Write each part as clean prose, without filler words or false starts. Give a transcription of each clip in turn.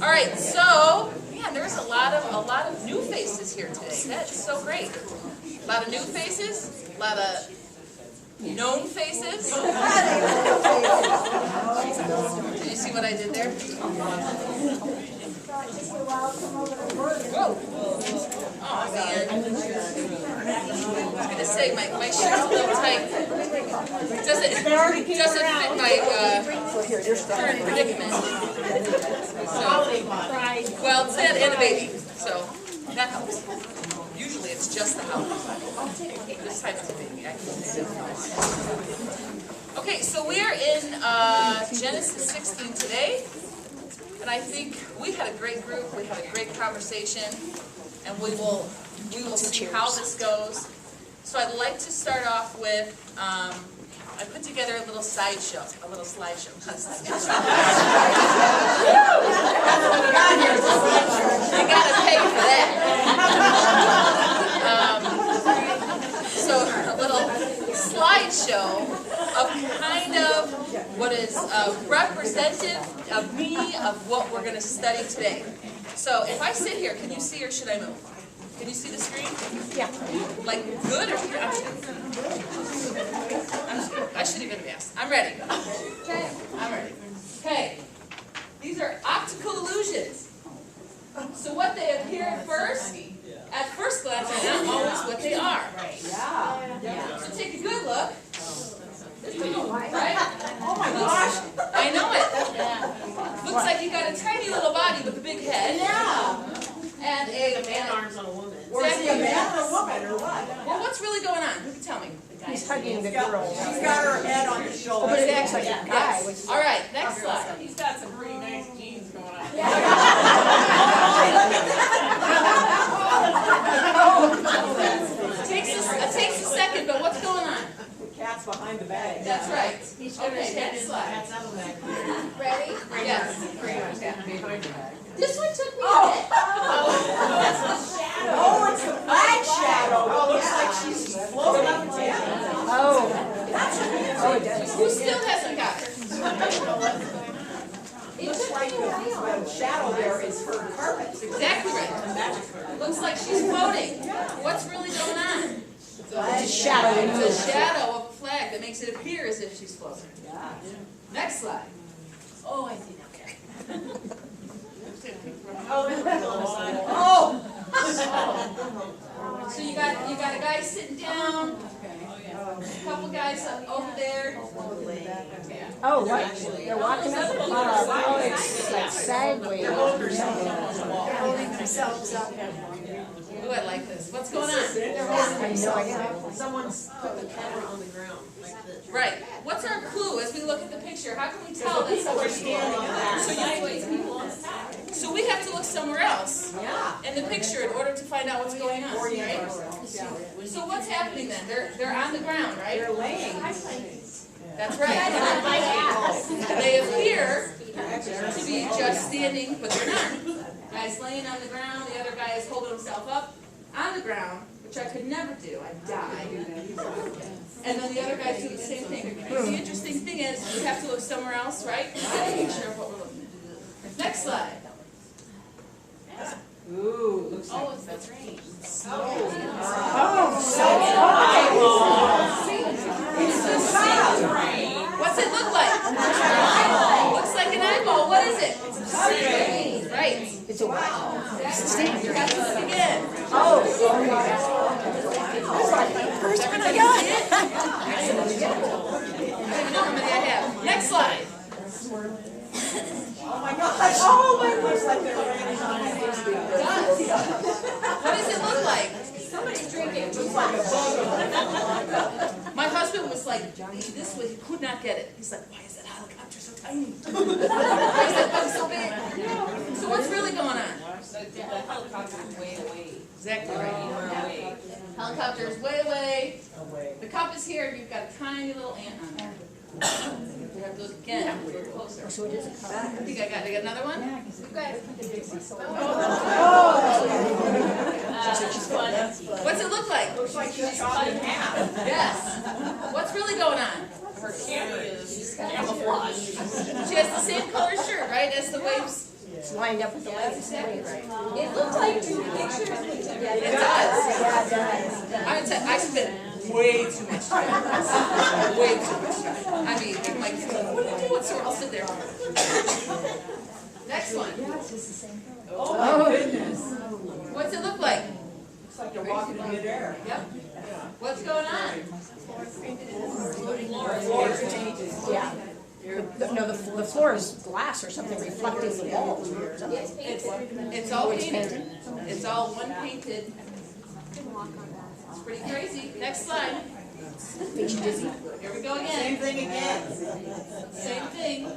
All right, so man, there's a lot of new faces here today. That's so great. A lot of new faces, a lot of known faces. Did you see what I did there? Whoa! Oh man! I was gonna say my shoes a little tight. Doesn't fit my current predicament. So, well, it's that and a baby, so that helps. Usually it's just the house. This time it's a baby. I can say that. Okay, so we are in Genesis 16 today, and I think we had a great group. We had a great conversation, and we will see how this goes. So I'd like to start off with. I put together a little slideshow. You gotta pay for that. So a little slideshow of kind of what is representative of me, of what we're going to study today. So if I sit here, can you see or should I move? Can you see the screen? Yeah. Like good or I shouldn't even have asked. I'm ready. Okay. I'm ready. Okay. These are optical illusions. So what they appear at first glance, are not always what they are. Right. Yeah. So take a good look. Right? Oh my gosh. I know it. Looks like you got a tiny little body with a big head. Yeah. And a man arms on a woman. Or is he a man or a woman or what? Well, what's really going on? Who can tell me? He's hugging the girl. She's got her head on his shoulder. But it acts like a guy. Yes. All right, next slide. He's got some pretty nice jeans going on. It takes a second, but what's going on? The cat's behind the bag. That's right. Okay, next slide. Ready? Yes. Behind the bag. This one took me a bit. Oh, it's the black shadow. Oh, looks like she's floating up down. Oh. It does. Who still hasn't got it? It looks like the shadow there is her carpet. Exactly right. Looks like she's floating. What's really going on? It's a shadow. It's a shadow of a flag that makes it appear as if she's floating. Yeah. Next slide. Oh, I see. Okay. Oh! So you got a guy sitting down, a couple guys over there. Oh, what? They're walking up. Oh, it's like sideways. They're holding themselves up. Ooh, I like this. What's going on? I have no idea. Someone's put the camera on the ground. Right. What's our clue as we look at the picture? How can we tell that someone's standing on that? So we have to look somewhere else in the picture in order to find out what's going on, right? So what's happening then? They're on the ground, right? They're laying. That's right. They appear to be just standing, but they're not. Guy's laying on the ground, the other guy is holding himself up on the ground, which I could never do. I'd die. And then the other guy's doing the same thing. The interesting thing is we have to look somewhere else, right? To get a picture of what we're looking at. Next slide. Ooh, looks like it's the train. it's the sun. What's it look like? Looks like an eyeball. What is it? Right. It's a wow. Exactly. You got to look again. Oh. First one I got. I don't even know how many I have. Next slide. Oh my gosh. Oh my gosh. Looks like they're laying on it. What does it look like? Somebody's drinking. Looks like a bottle. My husband was like, this way, he could not get it. He's like, why is that helicopter so tiny? Why is that bug so big? So what's really going on? The helicopter is way away. Exactly right. Helicopter is way away. The cup is here. You've got a tiny little ant on there. We have to look again. A little closer. I think I got another one. You guys. What's it look like? Looks like she's chopped in half. Yes. What's really going on? Her camera is camouflage. She has the same color shirt, right, as the waves It's lined up with the latest. It looks like two pictures put together. It does. Yeah, it does. I spent way too much time on this. Way too much time. I mean, my kids are like, what are you doing? So I'll sit there. Next one. Oh my goodness. What's it look like? Looks like you're walking in midair. Yep. What's going on? Floor's painted. Yeah. No, the floor is glass or something reflecting the walls or something. It's all painted. It's all one painted. It's pretty crazy. Next slide. Makes you dizzy. Here we go Same again. thing again. Same thing.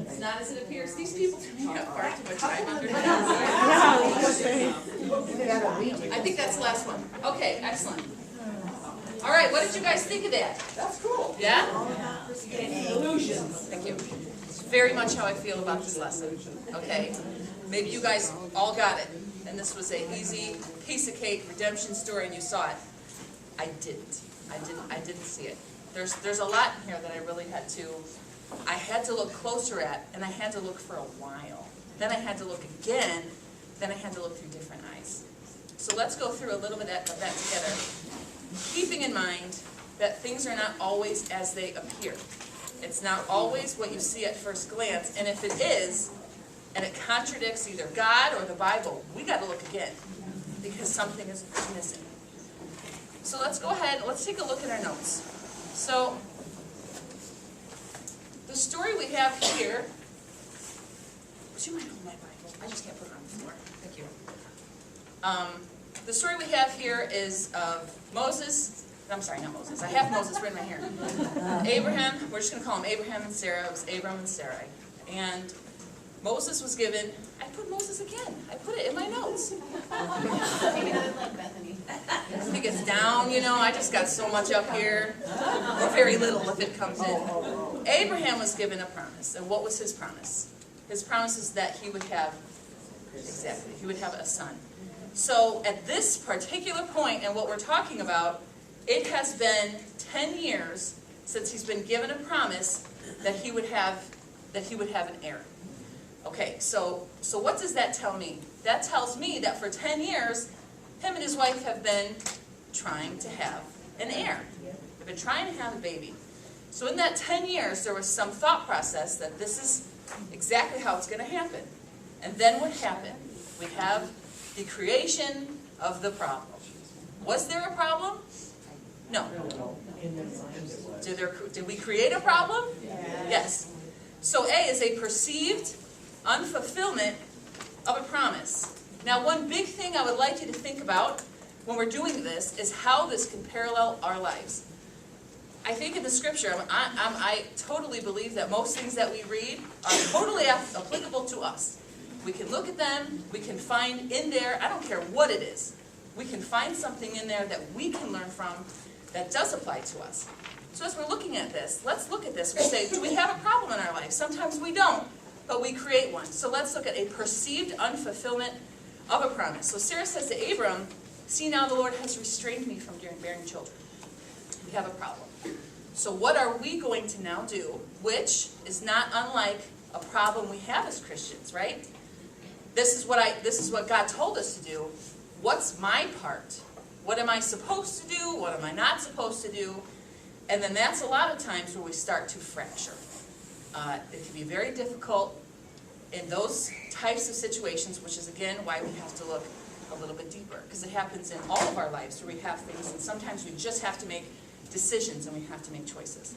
It's not as it appears. These people to me have far too much time on their hands. I think that's the last one. Okay, excellent. All right, what did you guys think of that? That's cool. Yeah? Illusions. Thank you. It's very much how I feel about this lesson. Okay? Maybe you guys all got it, and this was an easy piece of cake redemption story, and you saw it. I didn't. I didn't see it. There's a lot in here that I really had to look closer at, and I had to look for a while. Then I had to look again, then I had to look through different eyes. So let's go through a little bit of that together, keeping in mind that things are not always as they appear. It's not always what you see at first glance, and if it is, and it contradicts either God or the Bible, we got to look again, because something is missing. So let's go ahead, let's take a look at our notes. So, the story we have here, would you mind holding my Bible? I just can't put it on the floor. Thank you. The story we have here is of Moses. I'm sorry, not Moses. I have Moses written right here. Abraham, we're just going to call him Abraham and Sarah. It was Abram and Sarai. And Moses was given, I put Moses again. I put it in my notes. Maybe not like Bethany. I think it's down, you know. I just got so much up here. Or very little if it comes in. Abraham was given a promise. And what was his promise? His promise is that he would have, exactly, he would have a son. So at this particular point, and what we're talking about, it has been 10 years since he's been given a promise that he would have an heir. Okay, so what does that tell me? That tells me that for 10 years, him and his wife have been trying to have an heir. They've been trying to have a baby. So in that 10 years, there was some thought process that this is exactly how it's going to happen. And then what happened? We have the creation of the problem. Was there a problem? No. Did we create a problem? Yes. So A is a perceived unfulfillment of a promise. Now, one big thing I would like you to think about when we're doing this is how this can parallel our lives. I think in the scripture, I totally believe that most things that we read are totally applicable to us. We can look at them, we can find in there, I don't care what it is, we can find something in there that we can learn from that does apply to us. So as we're looking at this, let's look at this. We say, do we have a problem in our life? Sometimes we don't, but we create one. So let's look at a perceived unfulfillment of a promise. So Sarah says to Abram, see, now the Lord has restrained me from bearing children. We have a problem. So what are we going to now do, which is not unlike a problem we have as Christians, right? This is what God told us to do. What's my part? What am I supposed to do? What am I not supposed to do? And then that's a lot of times where we start to fracture. It can be very difficult in those types of situations, which is again why we have to look a little bit deeper, because it happens in all of our lives where we have things, and sometimes we just have to make decisions and we have to make choices.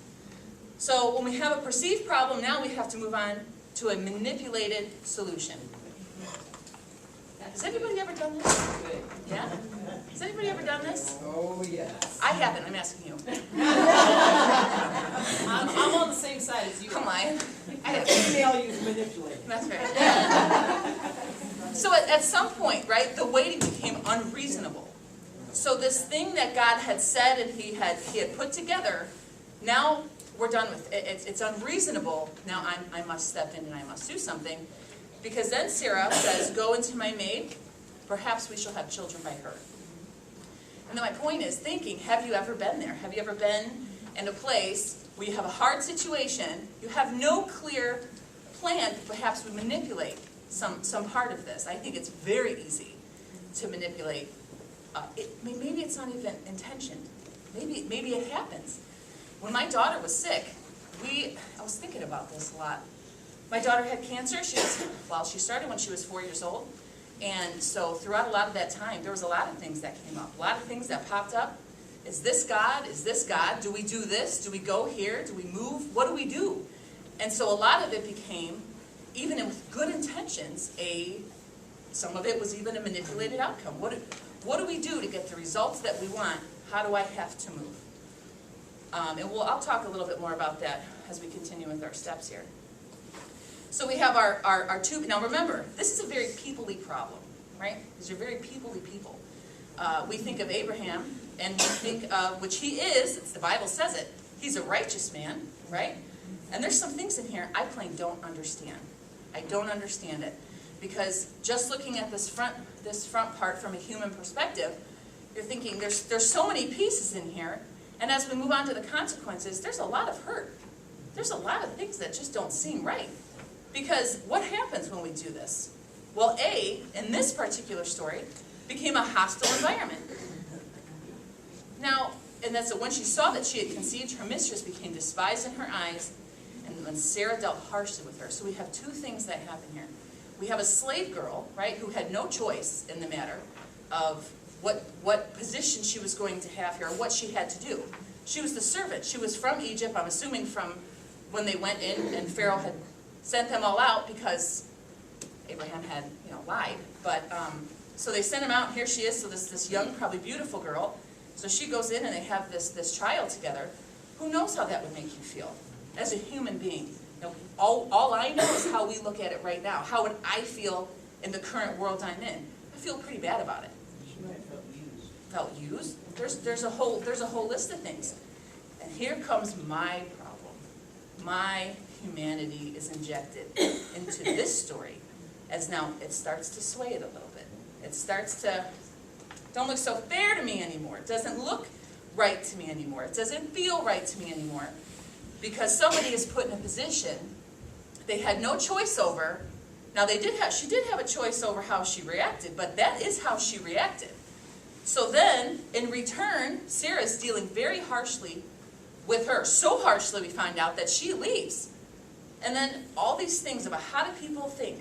So when we have a perceived problem, now we have to move on to a manipulated solution. Has anybody ever done this? Yeah? Has anybody ever done this? Oh, yes. I haven't, I'm asking you. I'm on the same side as you. Come on. I have. Female use manipulate. That's right. So at some point, right, the waiting became unreasonable. So this thing that God had said and he had put together, now we're done with it. It's unreasonable. Now I must step in and I must do something. Because then Sarah says, go into my maid, perhaps we shall have children by her. And then my point is thinking, have you ever been there? Have you ever been in a place where you have a hard situation, you have no clear plan, perhaps we manipulate some part of this. I think it's very easy to manipulate. Maybe it's not even intentioned. Maybe it happens. When my daughter was sick, I was thinking about this a lot. My daughter had cancer. She started when she was 4 years old. And so throughout a lot of that time, there was a lot of things that came up, a lot of things that popped up. Is this God? Is this God? Do we do this? Do we go here? Do we move? What do we do? And so a lot of it became, even with good intentions, some of it was even a manipulated outcome. What do we do to get the results that we want? How do I have to move? And I'll talk a little bit more about that as we continue with our steps here. So we have our two, now remember, this is a very people-y problem, right? These are very people-y people. We think of Abraham, and we think of, which he is, the Bible says it, he's a righteous man, right? And there's some things in here I plain don't understand. I don't understand it. Because just looking at this front part from a human perspective, you're thinking there's so many pieces in here, and as we move on to the consequences, there's a lot of hurt. There's a lot of things that just don't seem right. Because what happens when we do this? Well, in this particular story, became a hostile environment. Now, and that's when she saw that she had conceived, her mistress became despised in her eyes, and when Sarah dealt harshly with her. So we have two things that happen here. We have a slave girl, right, who had no choice in the matter of what position she was going to have here, or what she had to do. She was the servant. She was from Egypt, I'm assuming from when they went in and Pharaoh had sent them all out because Abraham had, lied. But so they sent him out, and here she is. So this young, probably beautiful girl. So she goes in, and they have this child together. Who knows how that would make you feel as a human being? All I know is how we look at it right now. How would I feel in the current world I'm in? I feel pretty bad about it. She might have felt used. Felt used? There's a whole list of things. And here comes my problem. My humanity is injected into this story, as now it starts to sway it a little bit. It starts to don't look so fair to me anymore. It doesn't look right to me anymore. It doesn't feel right to me anymore. Because somebody is put in a position they had no choice over. Now she did have a choice over how she reacted, but that is how she reacted. So then, in return, Sarah's dealing very harshly with her. So harshly, we find out, that she leaves. And then all these things about how do people think?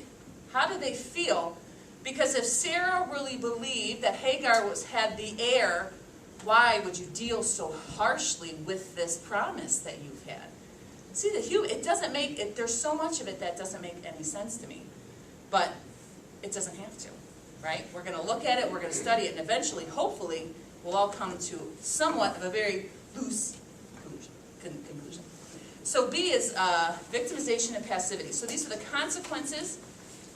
How do they feel? Because if Sarah really believed that Hagar had the heir, why would you deal so harshly with this promise that you've had? See, it doesn't make it. There's so much of it that doesn't make any sense to me, but it doesn't have to, right? We're going to look at it, we're going to study it, and eventually, hopefully, we'll all come to somewhat of a very loose conclusion. So B is victimization and passivity. So these are the consequences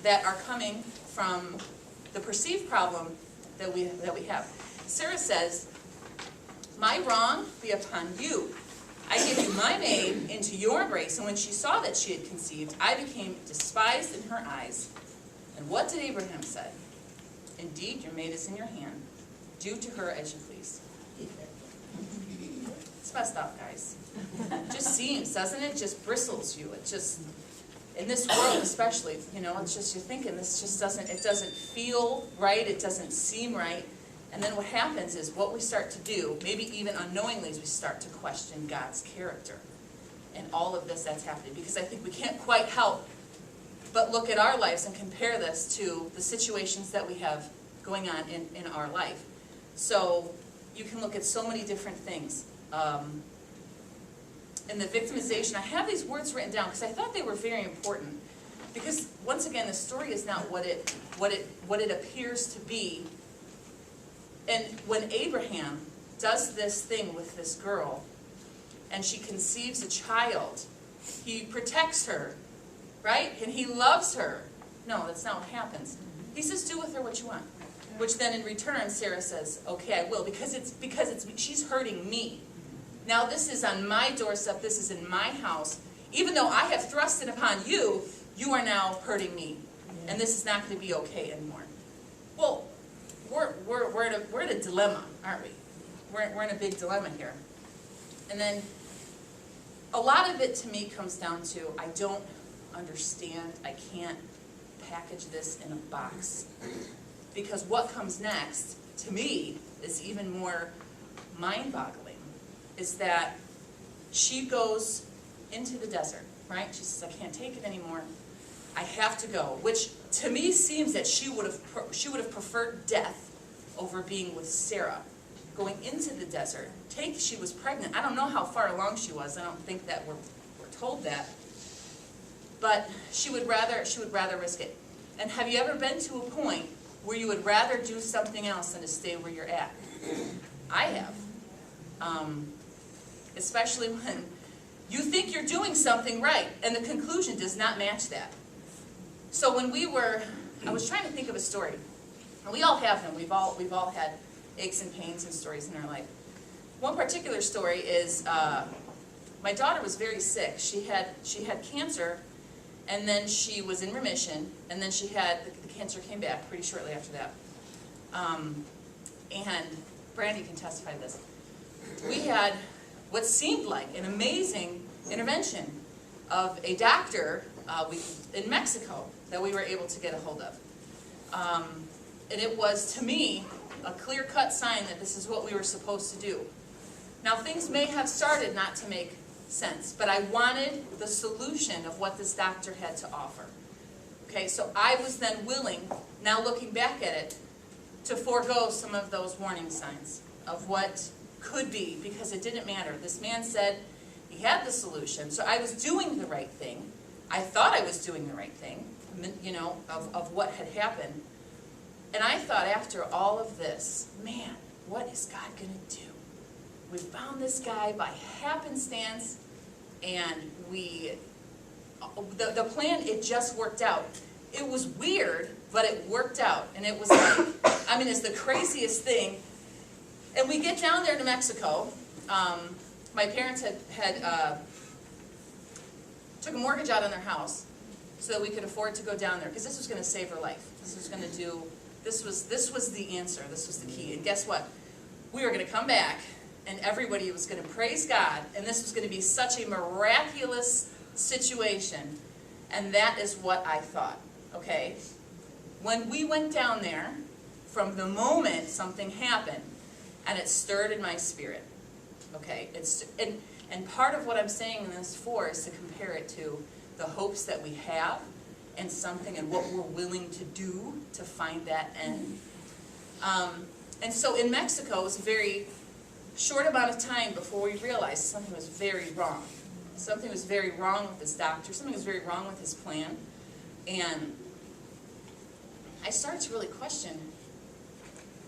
that are coming from the perceived problem that we have. Sarah says, "My wrong be upon you. I give you my maid into your embrace." And when she saw that she had conceived, I became despised in her eyes. And what did Abraham say? "Indeed, your maid is in your hand. Do to her as you please." It's messed up, guys. It just seems, doesn't it? It just bristles you. It just, in this world especially, it's just, you're thinking this just doesn't feel right. It doesn't seem right. And then what happens is what we start to do, maybe even unknowingly, is we start to question God's character. And all of this that's happening. Because I think we can't quite help but look at our lives and compare this to the situations that we have going on in our life. So you can look at so many different things. In the victimization, I have these words written down because I thought they were very important. Because once again, the story is not what it appears to be. And when Abraham does this thing with this girl, and she conceives a child, he protects her, right? And he loves her. No, that's not what happens. He says, "Do with her what you want." Which then in return, Sarah says, "Okay, I will," because she's hurting me. Now this is on my doorstep, this is in my house. Even though I have thrust it upon you, you are now hurting me. And this is not going to be okay anymore. Well, we're in a dilemma, aren't we? We're in a big dilemma here. And then a lot of it to me comes down to, I don't understand, I can't package this in a box. Because what comes next, to me, is even more mind-boggling, is that she goes into the desert, right? She says, I can't take it anymore. I have to go, which to me seems that she would have preferred death over being with Sarah, going into the desert. She was pregnant. I don't know how far along she was. I don't think that we're told that. But she would rather risk it. And have you ever been to a point where you would rather do something else than to stay where you're at? I have. Especially when you think you're doing something right, and the conclusion does not match that. So when I was trying to think of a story, and we all have them. We've all had aches and pains and stories in our life. One particular story is my daughter was very sick. She had cancer, and then she was in remission, and then the cancer came back pretty shortly after that. And Brandy can testify to this. We had what seemed like an amazing intervention of a doctor in Mexico that we were able to get a hold of. And it was, to me, a clear-cut sign that this is what we were supposed to do. Now, things may have started not to make sense, but I wanted the solution of what this doctor had to offer. Okay, so I was then willing, now looking back at it, to forego some of those warning signs of what could be, because it didn't matter. This man said he had the solution, so I was doing the right thing. I thought I was doing the right thing, you know, of what had happened. And I thought, after all of this, man, what is God going to do? We found this guy by happenstance, and the plan, it just worked out. It was weird, but it worked out. And it was like, I mean, it's the craziest thing. And we get down there to Mexico. My parents had took a mortgage out on their house so that we could afford to go down there, because this was going to save her life. This was going to do, this was the answer. This was the key. And guess what? We were going to come back, and everybody was going to praise God, and this was going to be such a miraculous situation. And that is what I thought, okay? When we went down there, from the moment something happened, and it stirred in my spirit, okay? And part of what I'm saying this for is to compare it to the hopes that we have and something, and what we're willing to do to find that end. And so in Mexico, it was a very short amount of time before we realized something was very wrong. Something was very wrong with this doctor. Something was very wrong with his plan. And I started to really question,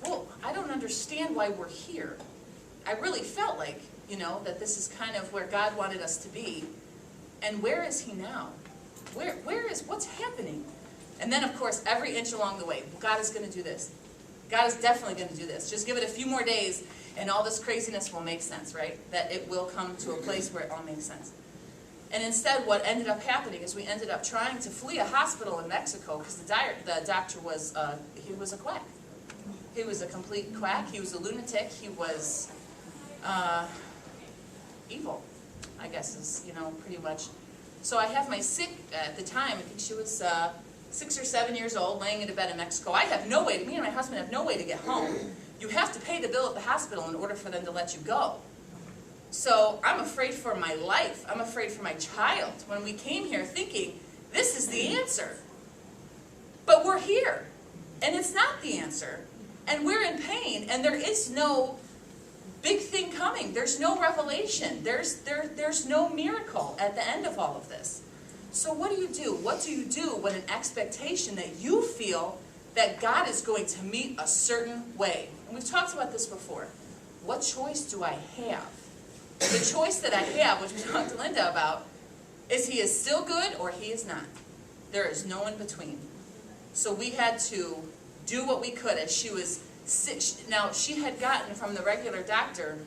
well, I don't understand why we're here. I really felt like, you know, that this is kind of where God wanted us to be. And where is he now? What's happening? And then, of course, every inch along the way, God is going to do this. God is definitely going to do this. Just give it a few more days, and all this craziness will make sense, right? That it will come to a place where it all makes sense. And instead, what ended up happening is we ended up trying to flee a hospital in Mexico, because the doctor was, he was a quack. He was a complete quack. He was a lunatic. He was evil, I guess, is, you know, pretty much. So I have my sick, at the time, I think she was 6 or 7 years old, laying in a bed in Mexico. I have no way, me and my husband have no way to get home. You have to pay the bill at the hospital in order for them to let you go. So I'm afraid for my life. I'm afraid for my child. When we came here thinking, this is the answer. But we're here, and it's not the answer. And we're in pain, and there is no big thing coming. There's no revelation. There's no miracle at the end of all of this. So what do you do? What do you do when an expectation that you feel that God is going to meet a certain way? And we've talked about this before. What choice do I have? The choice that I have, which we talked to Linda about, is he is still good or he is not. There is no in between. So we had to do what we could as she was sick. Now, she had gotten from the regular doctor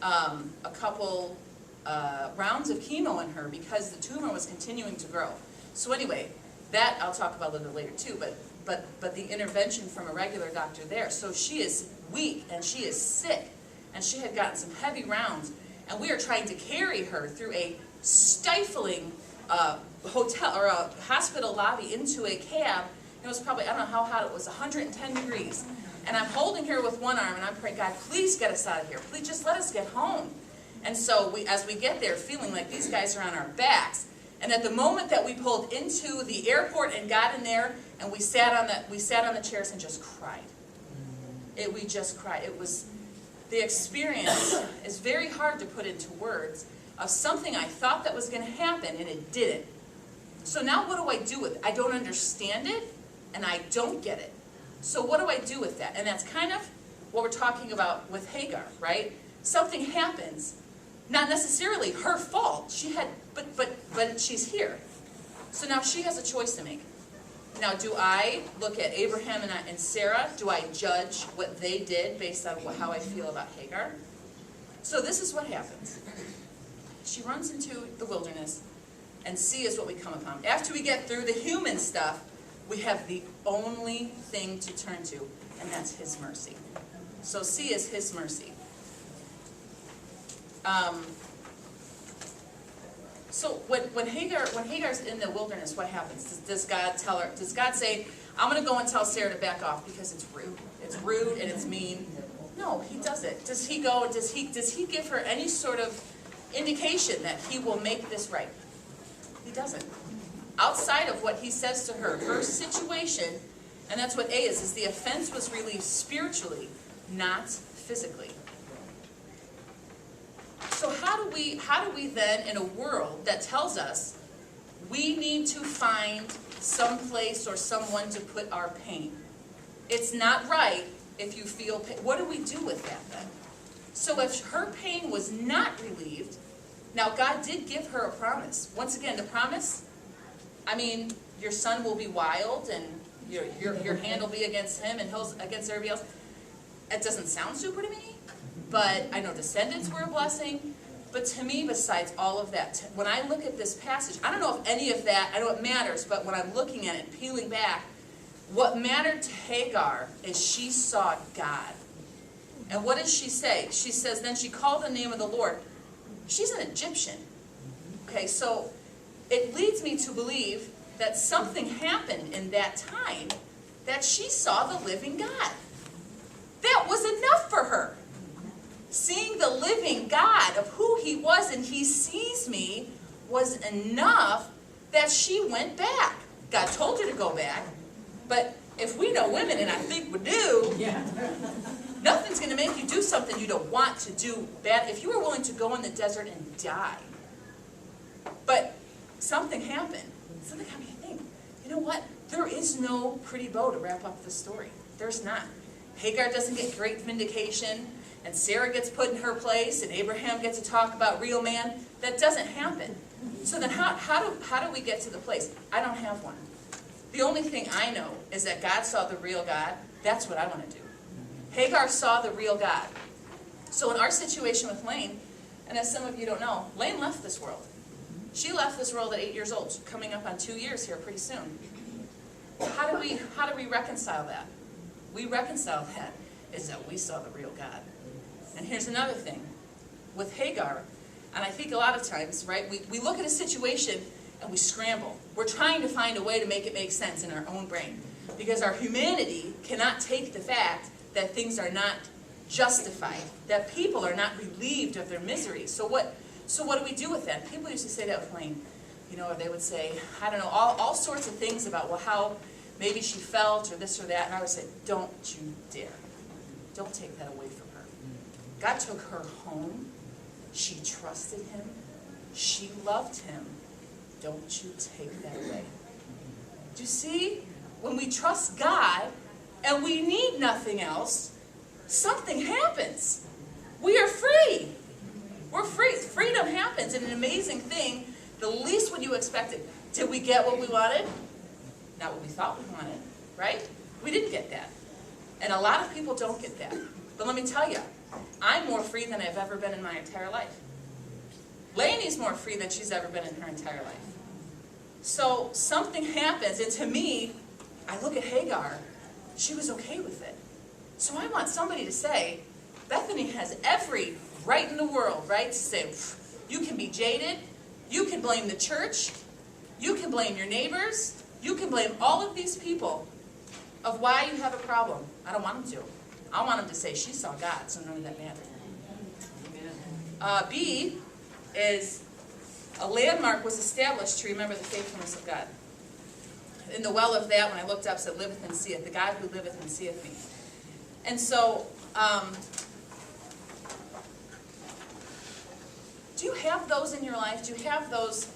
a couple rounds of chemo in her because the tumor was continuing to grow. So anyway, that I'll talk about a little bit later too, but the intervention from a regular doctor there. So she is weak and she is sick, and she had gotten some heavy rounds, and we are trying to carry her through a stifling hotel or a hospital lobby into a cab. It was probably, I don't know how hot it was, 110 degrees. And I'm holding her with one arm and I'm praying, God, please get us out of here. Please just let us get home. And so as we get there, feeling like these guys are on our backs. And at the moment that we pulled into the airport and got in there, and we sat on the chairs and just cried. We just cried. It was, the experience is very hard to put into words of something I thought that was going to happen and it didn't. So now what do I do with it? I don't understand it and I don't get it. So what do I do with that? And that's kind of what we're talking about with Hagar, right? Something happens, not necessarily her fault. She had, but she's here. So now she has a choice to make. Now, do I look at Abraham and Sarah? Do I judge what they did based on how I feel about Hagar? So this is what happens. She runs into the wilderness, and C is what we come upon. After we get through the human stuff, we have the only thing to turn to, and that's His mercy. So C is His mercy. So when Hagar's in the wilderness, what happens? Does God tell her? Does God say, "I'm going to go and tell Sarah to back off because it's rude. It's rude and it's mean"? No, He doesn't. Does He go? Does He give her any sort of indication that He will make this right? He doesn't. Outside of what He says to her, her situation, and that's what A is the offense was released spiritually, not physically. So how do we then, in a world that tells us we need to find some place or someone to put our pain? It's not right if you feel pain. What do we do with that then? So if her pain was not relieved, now God did give her a promise. Once again, the promise, I mean, your son will be wild and your hand will be against him and he'll against everybody else. It doesn't sound super to me, but I know descendants were a blessing. But to me, besides all of that, when I look at this passage, I don't know if any of that, I know it matters, but when I'm looking at it, peeling back, what mattered to Hagar is she saw God. And what does she say? She says, then she called the name of the Lord. She's an Egyptian. Okay, so it leads me to believe that something happened in that time that she saw the living God. That was enough for her. Seeing the living God of who He was and He sees me was enough that she went back. God told her to go back, but if we know women, and I think we do, nothing's going to make you do something you don't want to do bad. If you were willing to go in the desert and die, but something happened. Something got me to think, you know what? There is no pretty bow to wrap up the story. There's not. Hagar doesn't get great vindication, and Sarah gets put in her place, and Abraham gets to talk about real man. That doesn't happen. So then how do we get to the place? I don't have one. The only thing I know is that God saw the real God. That's what I want to do. Hagar saw the real God. So in our situation with Lane, and as some of you don't know, Lane left this world. She left this world at 8 years old, coming up on 2 years here pretty soon. How do we reconcile that? We reconcile that is that we saw the real God. And here's another thing. With Hagar, and I think a lot of times, right, we look at a situation and we scramble. We're trying to find a way to make it make sense in our own brain. Because our humanity cannot take the fact that things are not justified, that people are not relieved of their misery. So what do we do with that? People used to say that with Lane. You know, or they would say, I don't know, all sorts of things about, well, how maybe she felt or this or that. And I would say, don't you dare. Don't take that away from her. God took her home. She trusted Him. She loved Him. Don't you take that away. Do you see? When we trust God and we need nothing else, something happens. We are free. We're free. Freedom happens, and an amazing thing, the least when you expect it. Did we get what we wanted? Not what we thought we wanted, right? We didn't get that. And a lot of people don't get that. But let me tell you, I'm more free than I've ever been in my entire life. Lainey's more free than she's ever been in her entire life. So something happens, and to me, I look at Hagar, she was okay with it. So I want somebody to say, Bethany has every right in the world, right, to say, you can be jaded, you can blame the church, You can blame your neighbors. You can blame all of these people of why you have a problem. I don't want them to. I want them to say, she saw God, so none of that mattered. B is a landmark was established to remember the faithfulness of God. In the well of that, when I looked up, said, liveth and seeth, the God who liveth and seeth me. And so, do you have those in your life? Do you have those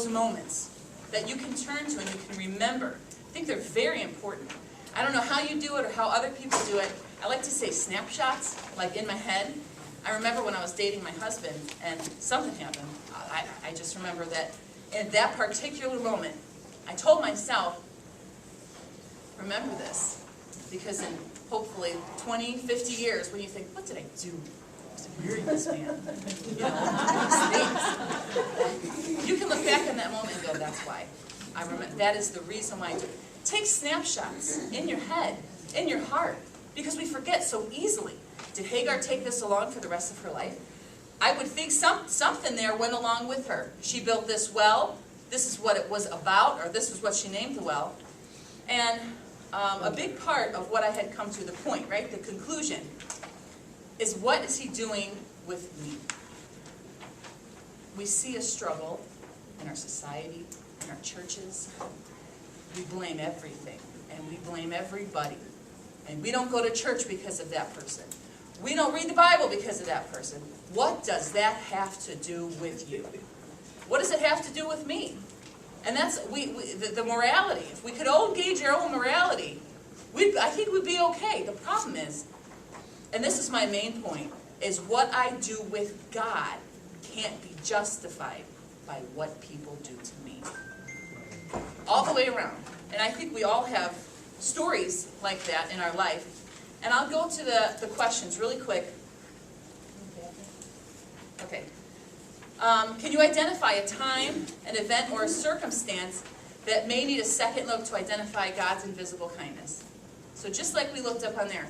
moments that you can turn to and you can remember? I think they're very important. I don't know how you do it or how other people do it. I like to say snapshots, like in my head. I remember when I was dating my husband and something happened. I just remember that in that particular moment, I told myself, remember this, because in hopefully 20, 50 years, when you think, what did I do to marry this man? You know, these things. You can look back in that moment and go, that's why. I remember, that is the reason why I do it. Take snapshots in your head, in your heart, because we forget so easily. Did Hagar take this along for the rest of her life? I would think something there went along with her. She built this well. This is what it was about, or this is what she named the well. And a big part of what I had come to, the point, right, the conclusion, is what is he doing with me? We see a struggle in our society, in our churches. We blame everything, and we blame everybody. And we don't go to church because of that person. We don't read the Bible because of that person. What does that have to do with you? What does it have to do with me? And that's the morality. If we could all gauge our own morality, I think we'd be okay. The problem is, and this is my main point, is what I do with God can't be justified by what people do to me. All the way around. And I think we all have stories like that in our life. And I'll go to the questions really quick. Okay. Can you identify a time, an event, or a circumstance that may need a second look to identify God's invisible kindness? So just like we looked up on there,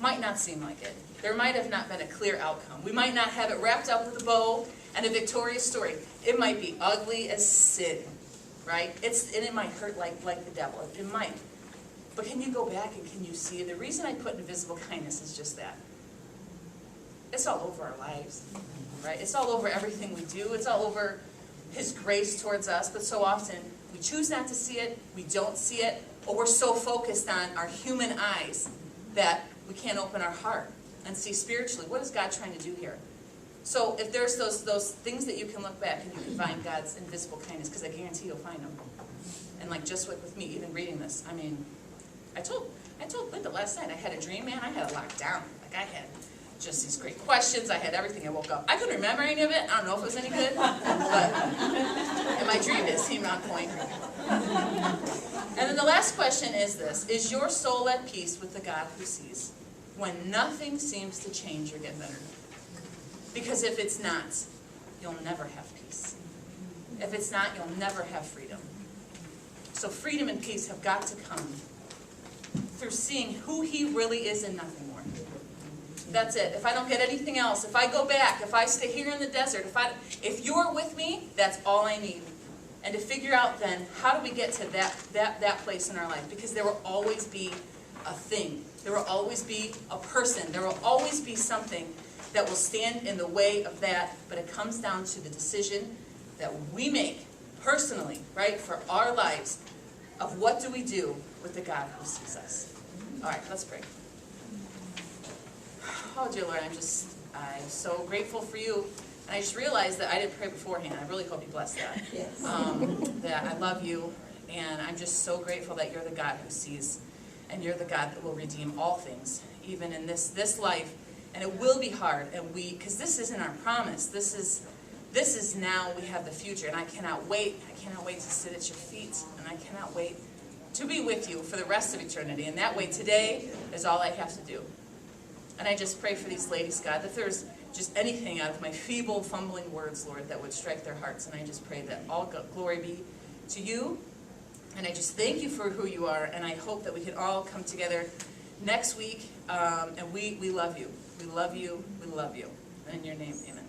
might not seem like it. There might have not been a clear outcome. We might not have it wrapped up with a bow and a victorious story. It might be ugly as sin, right? And it might hurt like the devil. It might. But can you go back and can you see? The reason I put invisible kindness is just that. It's all over our lives, right? It's all over everything we do. It's all over His grace towards us. But so often, we choose not to see it, we don't see it, or we're so focused on our human eyes that we can't open our heart and see spiritually, what is God trying to do here? So if there's those things that you can look back and you can find God's invisible kindness, because I guarantee you'll find them. And like just like with me, even reading this, I mean, I told Linda last night, I had a dream, man, I had it locked down. Like I had just these great questions, I had everything. I woke up, I couldn't remember any of it, I don't know if it was any good, but in my dream it seemed on point. And then the last question is this: is your soul at peace with the God who sees, when nothing seems to change or get better? Because if it's not, you'll never have peace. If it's not, you'll never have freedom. So freedom and peace have got to come through seeing who He really is and nothing more. That's it. If I don't get anything else, if I go back, if I stay here in the desert, if you're with me, that's all I need. And to figure out then, how do we get to that place in our life? Because there will always be a thing. There will always be a person. There will always be something that will stand in the way of that. But it comes down to the decision that we make personally, right, for our lives, of what do we do with the God who sees us. All right, let's pray. Oh, dear Lord, I'm so grateful for you. And I just realized that I didn't pray beforehand. I really hope you bless that. Yes. That I love you, and I'm just so grateful that you're the God who sees, and you're the God that will redeem all things, even in this life. And it will be hard, and because this isn't our promise. This is now. We have the future, and I cannot wait. I cannot wait to sit at your feet, and I cannot wait to be with you for the rest of eternity. And that way, today is all I have to do. And I just pray for these ladies, God, that there's just anything out of my feeble, fumbling words, Lord, that would strike their hearts. And I just pray that all glory be to you. And I just thank you for who you are. And I hope that we can all come together next week. And we love you. We love you. We love you. In your name, amen.